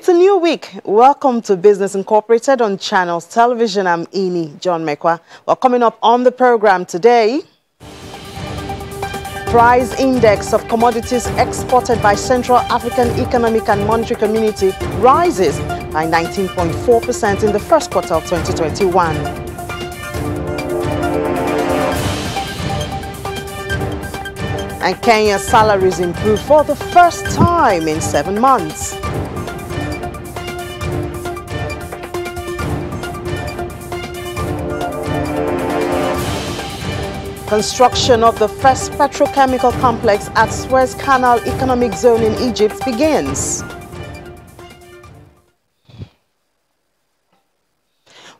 It's a new week. Welcome to Business Incorporated on Channels Television. I'm Ini John Mekwa. Well, coming up on the program today, price index of commodities exported by Central African Economic and Monetary Community rises by 19.4% in the first quarter of 2021. And Kenya's salaries improved for the first time in 7 months. Construction of the first petrochemical complex at Suez Canal Economic Zone in Egypt begins.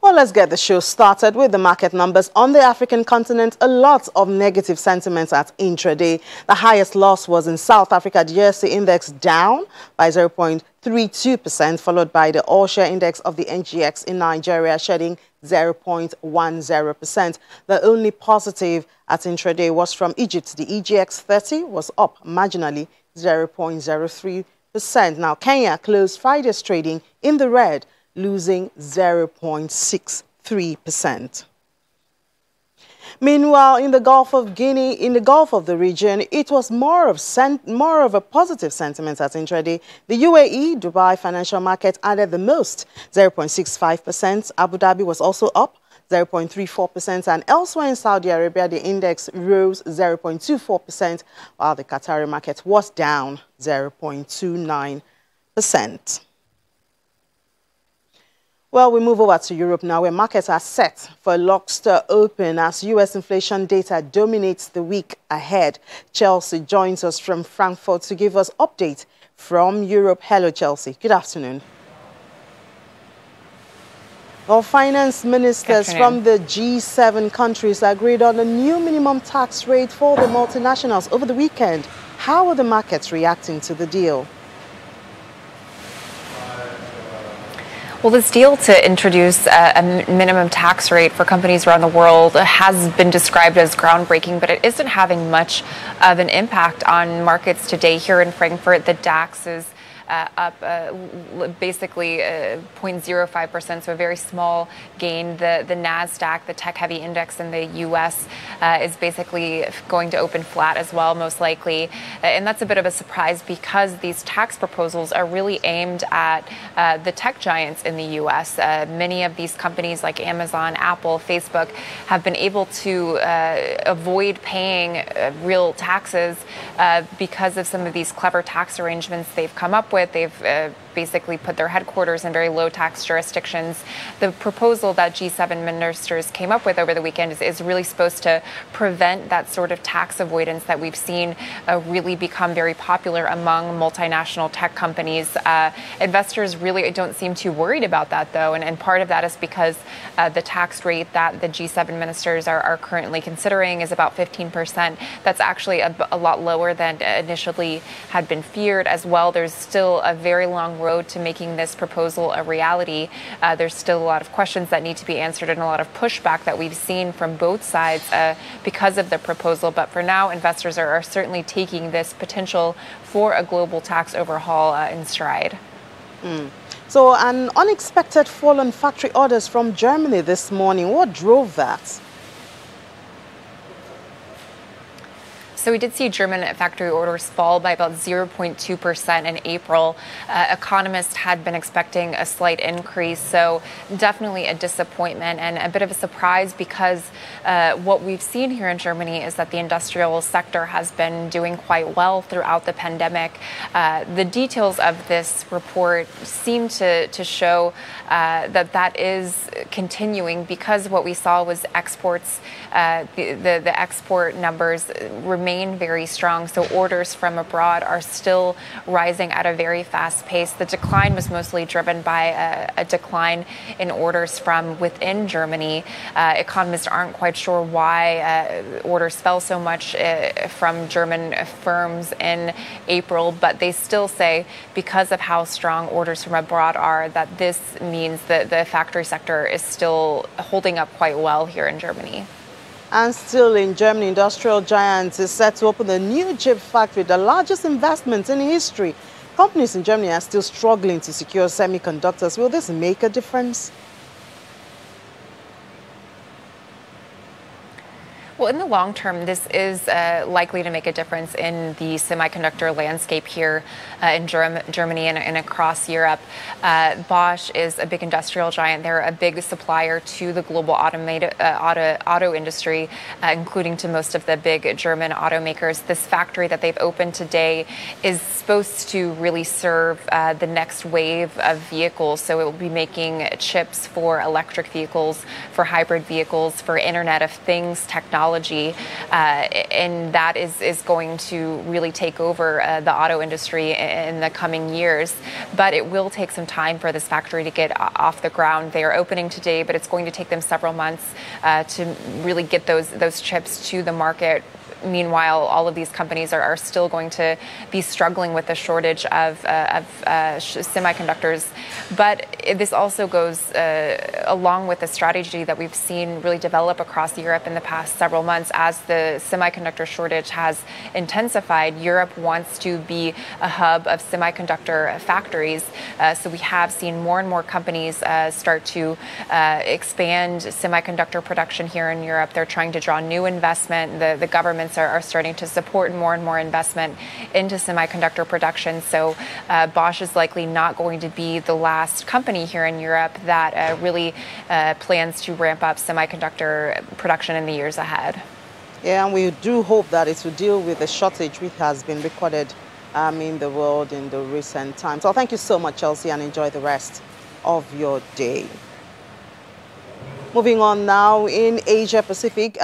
Well, let's get the show started with the market numbers. On the African continent, a lot of negative sentiments at intraday. The highest loss was in South Africa. The JSE index down by 0.32%, followed by the all-share index of the NGX in Nigeria shedding 0.10%. The only positive at intraday was from Egypt. The EGX 30 was up marginally 0.03%. Now, Kenya closed Friday's trading in the red, losing 0.63%. Meanwhile, in the Gulf of Guinea, in the Gulf of the region, it was more of a positive sentiment at intraday. The UAE, Dubai financial market added the most, 0.65%. Abu Dhabi was also up 0.34%, and elsewhere in Saudi Arabia, the index rose 0.24%, while the Qatari market was down 0.29%. Well, we move over to Europe now, where markets are set for a lockstep open as U.S. inflation data dominates the week ahead. Chelsea joins us from Frankfurt to give us update from Europe. Hello, Chelsea. Good afternoon. Well, finance ministers from the G7 countries agreed on a new minimum tax rate for the multinationals over the weekend. How are the markets reacting to the deal? Well, this deal to introduce a minimum tax rate for companies around the world has been described as groundbreaking, but it isn't having much of an impact on markets today. Here in Frankfurt, the DAX is up basically 0.05%, so a very small gain. The NASDAQ, the tech-heavy index in the U.S., is basically going to open flat as well, most likely. And that's a bit of a surprise because these tax proposals are really aimed at the tech giants in the U.S. Many of these companies like Amazon, Apple, Facebook have been able to avoid paying real taxes because of some of these clever tax arrangements they've come up with. They've basically put their headquarters in very low tax jurisdictions. The proposal that G7 ministers came up with over the weekend is really supposed to prevent that sort of tax avoidance that we've seen really become very popular among multinational tech companies. Investors really don't seem too worried about that, though, and part of that is because the tax rate that the G7 ministers are currently considering is about 15%. That's actually a lot lower than initially had been feared as well. There's still a very long road to making this proposal a reality. There's still a lot of questions that need to be answered and a lot of pushback that we've seen from both sides because of the proposal. But for now, investors are certainly taking this potential for a global tax overhaul in stride. So an unexpected fall in factory orders from Germany this morning. What drove that? So we did see German factory orders fall by about 0.2% in April. Economists had been expecting a slight increase, so definitely a disappointment and a bit of a surprise because what we've seen here in Germany is that the industrial sector has been doing quite well throughout the pandemic. The details of this report seem to show that is continuing because what we saw was exports, the export numbers remain very strong. So orders from abroad are still rising at a very fast pace. The decline was mostly driven by a decline in orders from within Germany. Economists aren't quite sure why orders fell so much from German firms in April, but they still say because of how strong orders from abroad are, that this means that the factory sector is still holding up quite well here in Germany. And still in Germany, industrial giant is set to open a new chip factory, the largest investment in history. Companies in Germany are still struggling to secure semiconductors. Will this make a difference? Well, in the long term, this is likely to make a difference in the semiconductor landscape here in Germany and across Europe. Bosch is a big industrial giant. They're a big supplier to the global auto industry, including to most of the big German automakers. This factory that they've opened today is supposed to really serve the next wave of vehicles. So it will be making chips for electric vehicles, for hybrid vehicles, for Internet of Things technology. And that is going to really take over the auto industry in the coming years. But it will take some time for this factory to get off the ground. They are opening today, but it's going to take them several months to really get those chips to the market. Meanwhile, all of these companies are still going to be struggling with the shortage of semiconductors. But this also goes along with the strategy that we've seen really develop across Europe in the past several months. As the semiconductor shortage has intensified, Europe wants to be a hub of semiconductor factories. So we have seen more and more companies start to expand semiconductor production here in Europe. They're trying to draw new investment. The governments are starting to support more and more investment into semiconductor production. So Bosch is likely not going to be the last company here in Europe that really plans to ramp up semiconductor production in the years ahead. Yeah, and we do hope that it will deal with the shortage which has been recorded in the world in the recent times. So thank you so much, Chelsea, and enjoy the rest of your day. Moving on now, in Asia Pacific,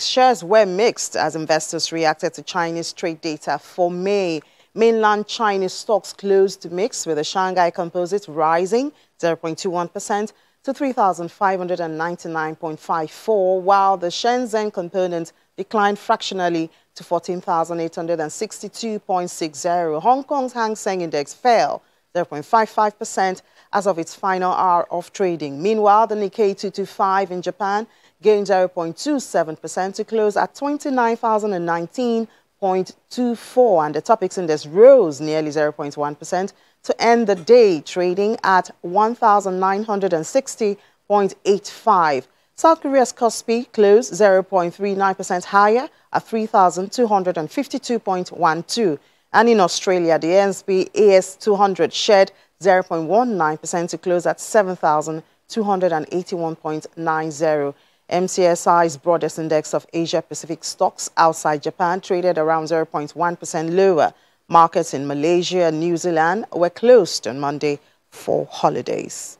shares were mixed as investors reacted to Chinese trade data for May. Mainland Chinese stocks closed mixed, with the Shanghai Composite rising 0.21% to 3,599.54, while the Shenzhen Component declined fractionally to 14,862.60. Hong Kong's Hang Seng Index fell 0.55% as of its final hour of trading. Meanwhile, the Nikkei 225 in Japan gained 0.27% to close at 29,019.24, and the Topix Index rose nearly 0.1% to end the day trading at 1,960.85. South Korea's Kospi closed 0.39% higher at 3,252.12. And in Australia, the ASB AS200 shed 0.19% to close at 7,281.90. MCSI's broadest index of Asia-Pacific stocks outside Japan traded around 0.1% lower. Markets in Malaysia and New Zealand were closed on Monday for holidays.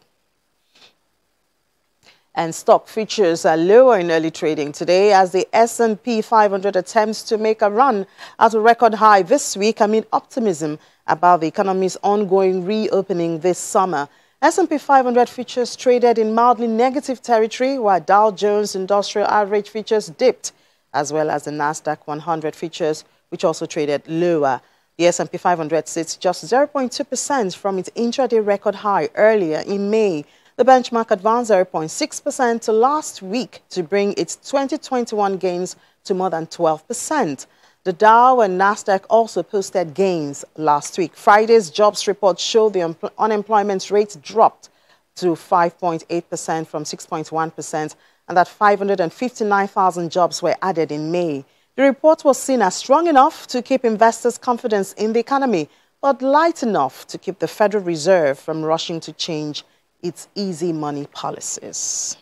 And stock futures are lower in early trading today as the S&P 500 attempts to make a run at a record high this week amid optimism about the economy's ongoing reopening this summer. S&P 500 futures traded in mildly negative territory, while Dow Jones Industrial Average futures dipped, as well as the Nasdaq 100 futures, which also traded lower. The S&P 500 sits just 0.2% from its intraday record high earlier in May. The benchmark advanced 0.6% to last week to bring its 2021 gains to more than 12%. The Dow and Nasdaq also posted gains last week. Friday's jobs report showed the unemployment rate dropped to 5.8% from 6.1%, and that 559,000 jobs were added in May. The report was seen as strong enough to keep investors' confidence in the economy, but light enough to keep the Federal Reserve from rushing to change its easy money policies.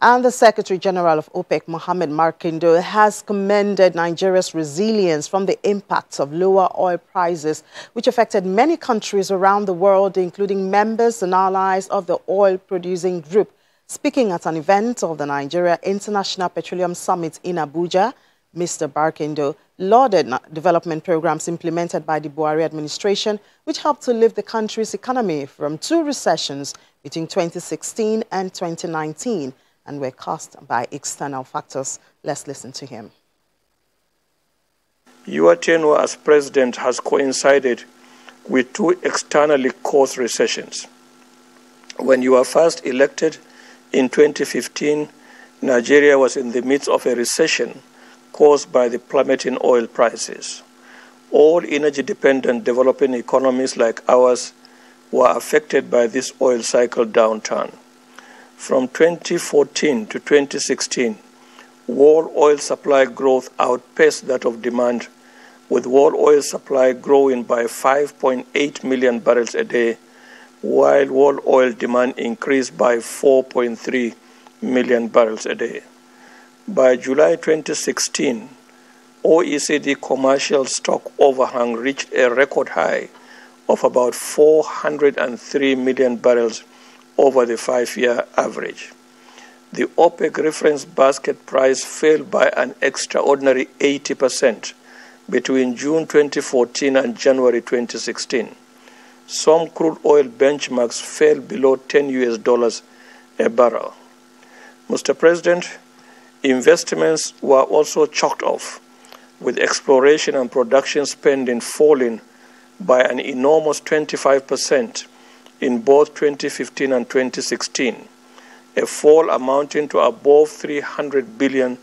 And the Secretary General of OPEC, Mohamed Markindo, has commended Nigeria's resilience from the impacts of lower oil prices, which affected many countries around the world, including members and allies of the oil-producing group. Speaking at an event of the Nigeria International Petroleum Summit in Abuja, Mr. Markindo lauded development programs implemented by the Buhari administration, which helped to lift the country's economy from 2 recessions between 2016 and 2019 and were caused by external factors. Let's listen to him. Your tenure as president has coincided with 2 externally caused recessions. When you were first elected in 2015, Nigeria was in the midst of a recession caused by the plummeting oil prices. All energy-dependent developing economies like ours were affected by this oil cycle downturn. From 2014 to 2016, world oil supply growth outpaced that of demand, with world oil supply growing by 5.8 million barrels a day, while world oil demand increased by 4.3 million barrels a day. By July 2016, OECD commercial stock overhang reached a record high of about 403 million barrels over the 5-year average. The OPEC reference basket price fell by an extraordinary 80% between June 2014 and January 2016. Some crude oil benchmarks fell below $10 a barrel. Mr. President, investments were also chalked off, with exploration and production spending falling by an enormous 25% in both 2015 and 2016, a fall amounting to above $300 billion.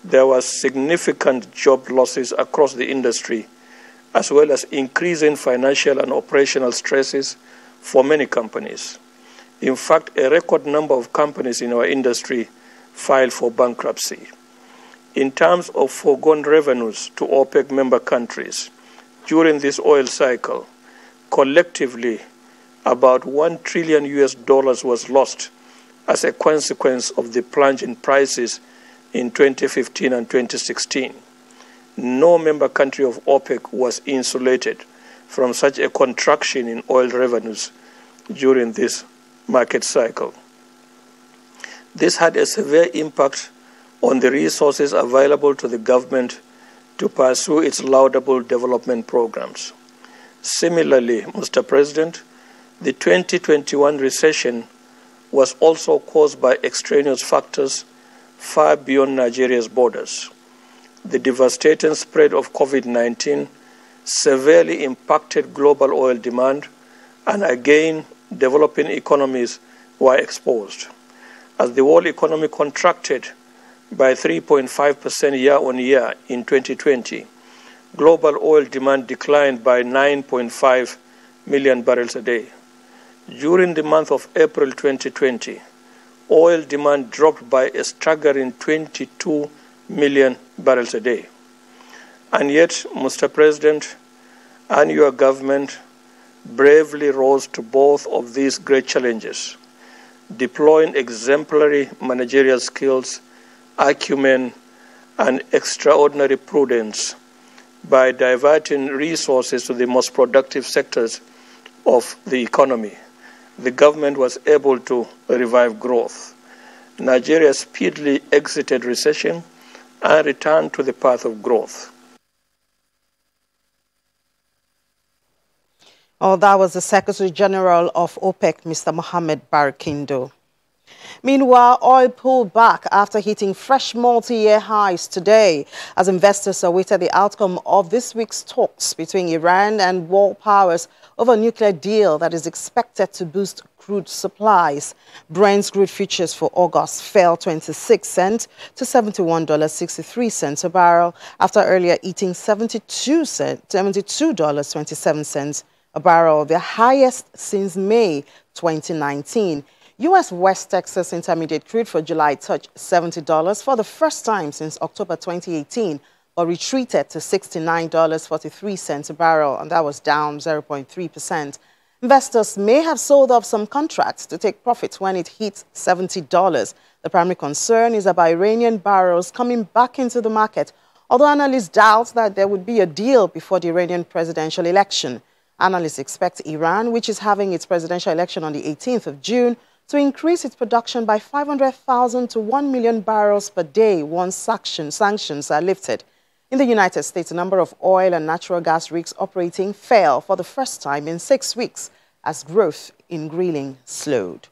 There were significant job losses across the industry, as well as increasing financial and operational stresses for many companies. In fact, a record number of companies in our industry filed for bankruptcy. In terms of foregone revenues to OPEC member countries during this oil cycle, collectively, about $1 trillion was lost as a consequence of the plunge in prices in 2015 and 2016. No member country of OPEC was insulated from such a contraction in oil revenues during this market cycle. This had a severe impact on the resources available to the government to pursue its laudable development programs. Similarly, Mr. President, the 2021 recession was also caused by extraneous factors far beyond Nigeria's borders. The devastating spread of COVID-19 severely impacted global oil demand, and again, developing economies were exposed. As the world economy contracted by 3.5% year-on-year in 2020, global oil demand declined by 9.5 million barrels a day. During the month of April 2020, oil demand dropped by a staggering 22 million barrels a day. And yet, Mr. President, and your government bravely rose to both of these great challenges, deploying exemplary managerial skills, acumen, and extraordinary prudence by diverting resources to the most productive sectors of the economy. The government was able to revive growth. Nigeria speedily exited recession and returned to the path of growth. Oh, that was the Secretary General of OPEC, Mr. Mohammed Barkindo. Meanwhile, oil pulled back after hitting fresh multi-year highs today as investors awaited the outcome of this week's talks between Iran and world powers over a nuclear deal that is expected to boost crude supplies. Brent's crude futures for August fell 26 cents to $71.63 a barrel after earlier eating $72.27 a barrel, the highest since May 2019. U.S. West Texas Intermediate crude for July touched $70 for the first time since October 2018, but retreated to $69.43 a barrel, and that was down 0.3%. Investors may have sold off some contracts to take profits when it hits $70. The primary concern is about Iranian barrels coming back into the market, although analysts doubt that there would be a deal before the Iranian presidential election. Analysts expect Iran, which is having its presidential election on the 18th of June, to increase its production by 500,000 to 1 million barrels per day once sanctions are lifted. In the United States, the number of oil and natural gas rigs operating fell for the first time in 6 weeks as growth in drilling slowed.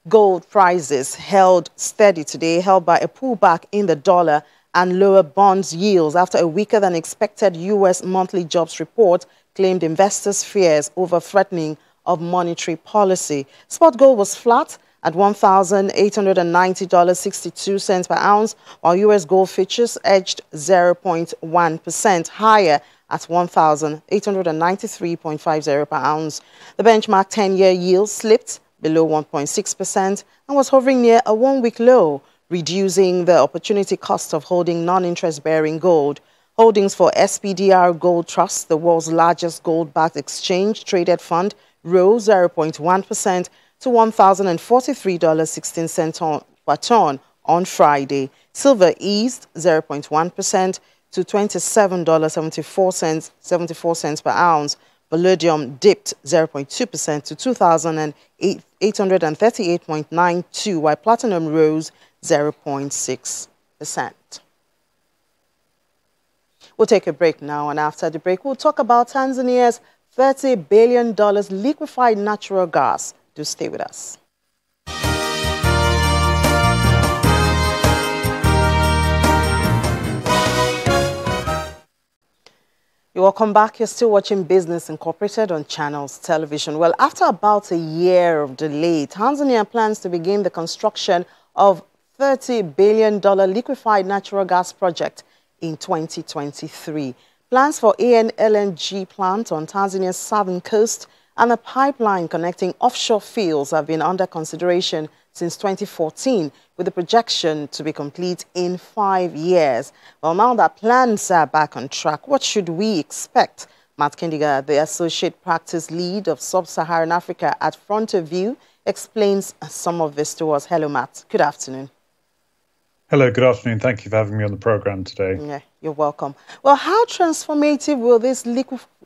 Gold prices held steady today, helped by a pullback in the dollar and lower bonds yields after a weaker than expected U.S. monthly jobs report claimed investors' fears over threatening of monetary policy. Spot gold was flat at $1,890.62 per ounce, while U.S. gold futures edged 0.1% higher at $1,893.50 per ounce. The benchmark 10-year yield slipped below 1.6% and was hovering near a one-week low, reducing the opportunity cost of holding non-interest-bearing gold. Holdings for SPDR Gold Trust, the world's largest gold-backed exchange-traded fund, rose 0.1% to $1,043.16 per ton on Friday. Silver eased 0.1% to $27.74 per ounce. Palladium dipped 0.2% to $2,838.92, while platinum rose 0.6%. We'll take a break now, and after the break, we'll talk about Tanzania's $30 billion liquefied natural gas. Do stay with us. You're welcome back. You're still watching Business Incorporated on Channels Television. Well, after about a year of delay, Tanzania plans to begin the construction of $30 billion liquefied natural gas project in 2023. Plans for an LNG plant on Tanzania's southern coast and a pipeline connecting offshore fields have been under consideration since 2014, with the projection to be complete in 5 years. Well, now that plans are back on track, what should we expect? Matt Kindiga, the Associate Practice Lead of Sub-Saharan Africa at Frontier View, explains some of this to us. Hello, Matt. Good afternoon. Hello, good afternoon. Thank you for having me on the program today. Yeah, you're welcome. Well, how transformative will this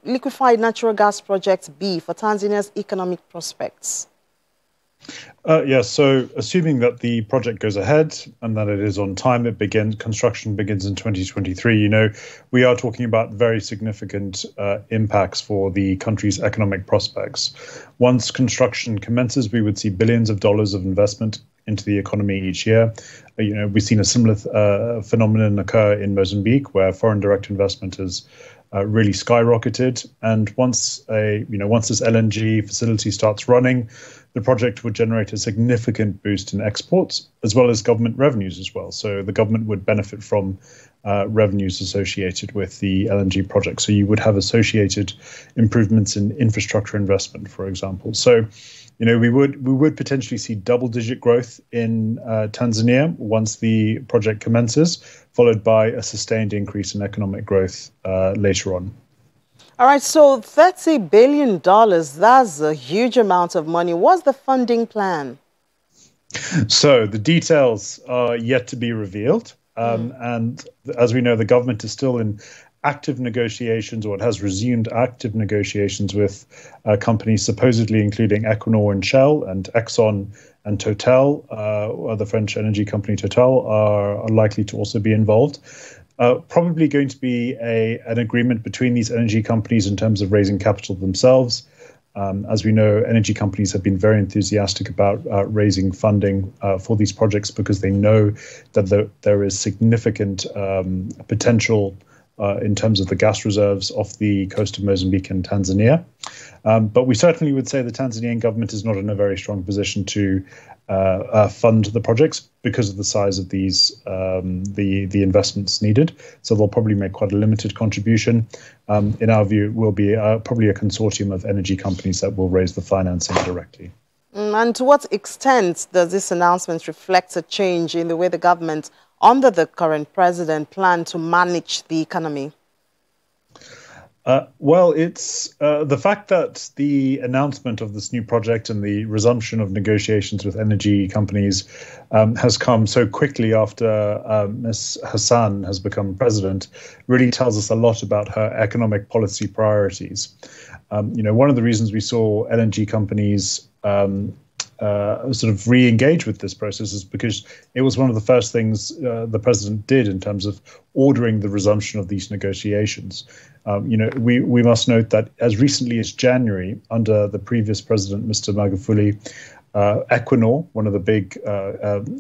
liquefied natural gas project be for Tanzania's economic prospects? So assuming that the project goes ahead and that it is on time, construction begins in 2023. We are talking about very significant impacts for the country's economic prospects. Once construction commences, we would see billions of dollars of investment into the economy each year. We've seen a similar phenomenon occur in Mozambique, where foreign direct investment has really skyrocketed. And once this LNG facility starts running, the project would generate a significant boost in exports, as well as government revenues as well. So the government would benefit from revenues associated with the LNG project. So you would have associated improvements in infrastructure investment, for example. So, we would potentially see double-digit growth in Tanzania once the project commences, followed by a sustained increase in economic growth later on. All right, so $30 billion, that's a huge amount of money. What's the funding plan? So the details are yet to be revealed. And as we know, the government is still in active negotiations, or it has resumed active negotiations with companies supposedly including Equinor and Shell, and Exxon and Total, the French energy company Total, are likely to also be involved. Probably going to be an agreement between these energy companies in terms of raising capital themselves. As we know, energy companies have been very enthusiastic about raising funding for these projects because they know that there is significant potential in terms of the gas reserves off the coast of Mozambique and Tanzania. But we certainly would say the Tanzanian government is not in a very strong position to fund the projects because of the size of these, the investments needed. So they'll probably make quite a limited contribution. In our view, it will be probably a consortium of energy companies that will raise the financing directly. And to what extent does this announcement reflect a change in the way the government, under the current president, plan to manage the economy? Well, it's the fact that the announcement of this new project and the resumption of negotiations with energy companies has come so quickly after Ms. Hassan has become president really tells us a lot about her economic policy priorities. One of the reasons we saw LNG companies sort of re-engage with this process is because it was one of the first things the president did in terms of ordering the resumption of these negotiations. We must note that as recently as January, under the previous president, Mr. Magufuli, Equinor, one of the big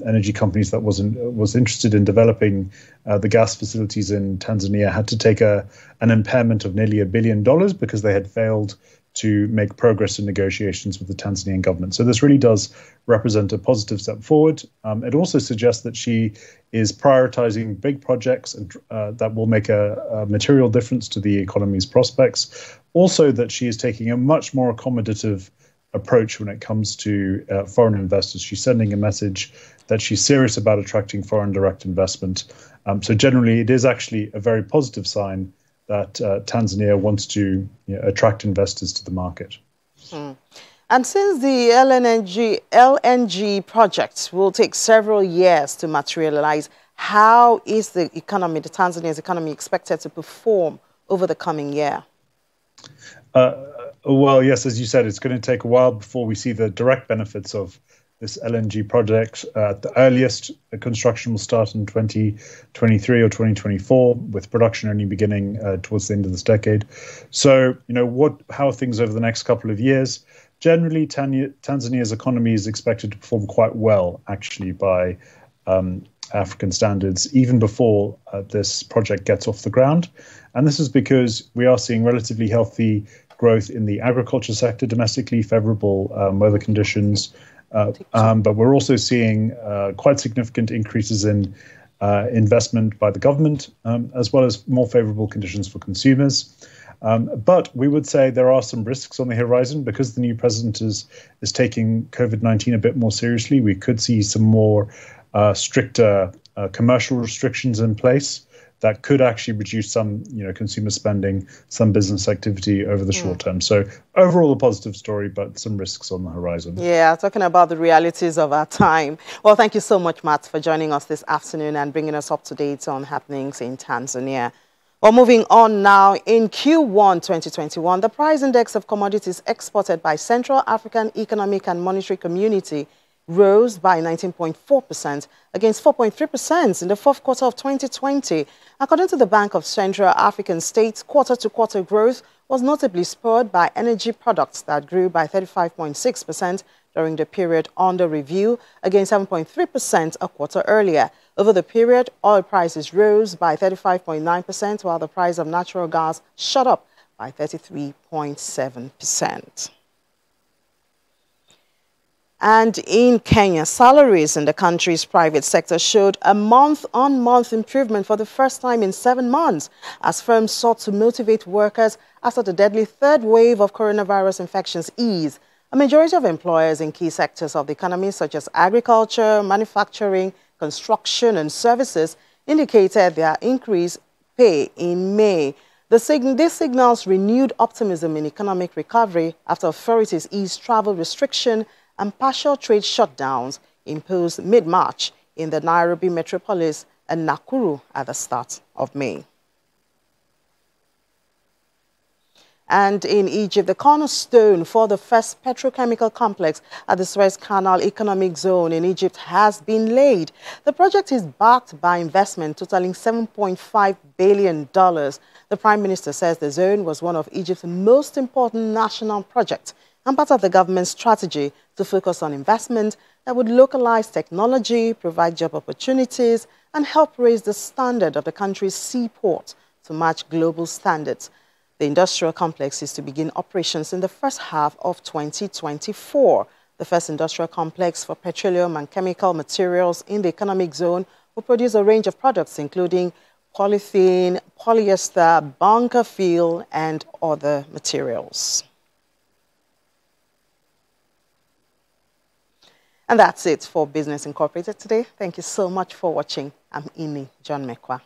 energy companies that was interested in developing the gas facilities in Tanzania, had to take an impairment of nearly $1 billion because they had failed to make progress in negotiations with the Tanzanian government. So this really does represent a positive step forward. It also suggests that she is prioritizing big projects and, that will make a material difference to the economy's prospects. Also that she is taking a much more accommodative approach when it comes to foreign investors. She's sending a message that she's serious about attracting foreign direct investment. So generally, it is actually a very positive sign that Tanzania wants to attract investors to the market. And since the LNG project will take several years to materialize, how is the economy, the Tanzania's economy, expected to perform over the coming year? Well, yes, as you said, it's going to take a while before we see the direct benefits of this LNG project. At the earliest, the construction will start in 2023 or 2024, with production only beginning towards the end of this decade. So, how are things over the next couple of years? Generally, Tanzania's economy is expected to perform quite well, actually, by African standards, even before this project gets off the ground. And this is because we are seeing relatively healthy growth in the agriculture sector domestically, favorable weather conditions. But we're also seeing quite significant increases in investment by the government, as well as more favorable conditions for consumers. But we would say there are some risks on the horizon because the new president is taking COVID-19 a bit more seriously. We could see some more stricter commercial restrictions in place that could actually reduce some, consumer spending, some business activity over the short term. So overall, a positive story, but some risks on the horizon. Yeah, talking about the realities of our time. Well, thank you so much, Matt, for joining us this afternoon and bringing us up to date on happenings in Tanzania. Well, moving on now, in Q1 2021, the price index of commodities exported by Central African Economic and Monetary Community rose by 19.4% against 4.3% in the fourth quarter of 2020. According to the Bank of Central African States, quarter-to-quarter growth was notably spurred by energy products that grew by 35.6% during the period under review, against 7.3% a quarter earlier. Over the period, oil prices rose by 35.9%, while the price of natural gas shot up by 33.7%. And in Kenya, salaries in the country's private sector showed a month-on-month improvement for the first time in 7 months, as firms sought to motivate workers after the deadly third wave of coronavirus infections eased. A majority of employers in key sectors of the economy, such as agriculture, manufacturing, construction, and services, indicated their increased pay in May. This signals renewed optimism in economic recovery after authorities eased travel restriction and partial trade shutdowns imposed mid-March in the Nairobi metropolis and Nakuru at the start of May. And in Egypt, the cornerstone for the first petrochemical complex at the Suez Canal Economic Zone in Egypt has been laid. The project is backed by investment totaling $7.5 billion. The Prime Minister says the zone was one of Egypt's most important national projects and part of the government's strategy to focus on investment that would localize technology, provide job opportunities, and help raise the standard of the country's seaport to match global standards. The industrial complex is to begin operations in the first half of 2024. The first industrial complex for petroleum and chemical materials in the economic zone will produce a range of products, including polythene, polyester, bunker fuel, and other materials. And that's it for Business Incorporated today. Thank you so much for watching. I'm Ini John Mekwa.